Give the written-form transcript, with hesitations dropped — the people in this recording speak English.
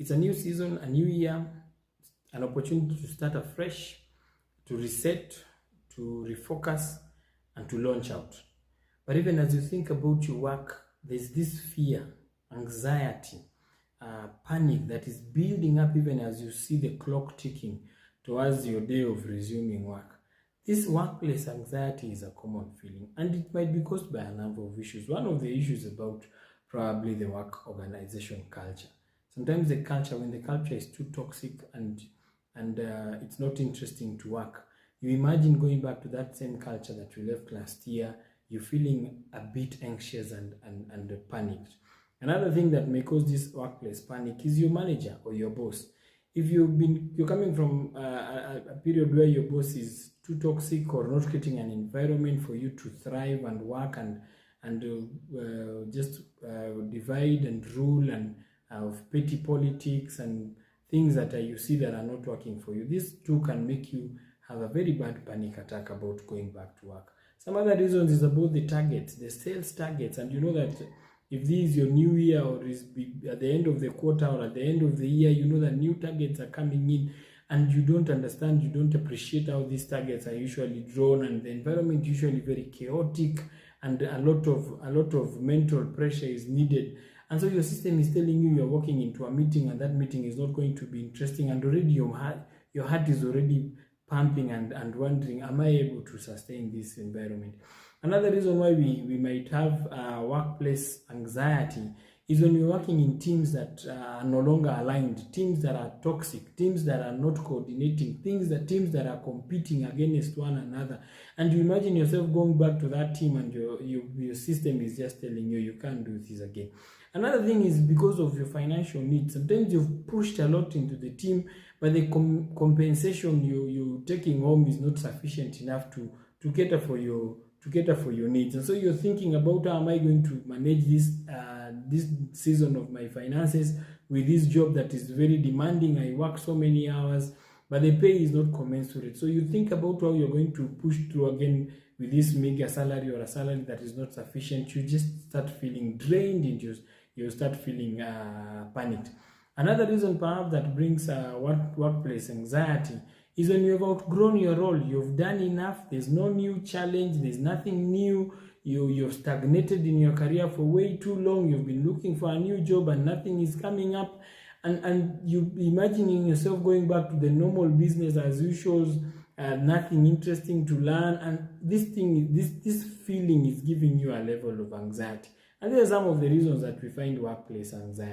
It's a new season, a new year, an opportunity to start afresh, to reset, to refocus, and to launch out. But even as you think about your work, there's this fear, anxiety, panic that is building up even as you see the clock ticking towards your day of resuming work. This workplace anxiety is a common feeling, and it might be caused by a number of issues. One of the issues about probably the work organization culture. Sometimes the culture, when the culture is too toxic and it's not interesting to work, you imagine going back to that same culture that you left last year, you're feeling a bit anxious and panicked. Another thing that may cause this workplace panic is your manager or your boss. If you're coming from a period where your boss is too toxic or not creating an environment for you to thrive and work and just divide and rule and of petty politics and things that you see that are not working for you, these two can make you have a very bad panic attack about going back to work. Some other reasons is about the targets, the sales targets, and you know that if this is your new year or is at the end of the quarter or at the end of the year, you know that new targets are coming in and you don't understand, you don't appreciate how these targets are usually drawn, and the environment usually very chaotic and a lot of mental pressure is needed. And so your system is telling you you're walking into a meeting and that meeting is not going to be interesting, and already your heart is already pumping and wondering, am I able to sustain this environment? Another reason why we might have workplace anxiety is when you're working in teams that are no longer aligned, teams that are toxic, teams that are not coordinating, teams that are competing against one another. And you imagine yourself going back to that team and your system is just telling you you can't do this again. Another thing is because of your financial needs. Sometimes you've pushed a lot into the team, but the compensation you're taking home is not sufficient enough to cater for your needs. And so you're thinking about, how am I going to manage this season of my finances with this job that is very demanding? I work so many hours, but the pay is not commensurate. So you think about how you're going to push through again with this mega salary or a salary that is not sufficient. You just start feeling drained and you start feeling panicked. Another reason perhaps that brings workplace anxiety is when you have outgrown your role. You've done enough, there's no new challenge, there's nothing new, you've stagnated in your career for way too long, you've been looking for a new job and nothing is coming up, and you imagining yourself going back to the normal business as usual, nothing interesting to learn, and this feeling is giving you a level of anxiety. And these are some of the reasons that we find workplace anxiety.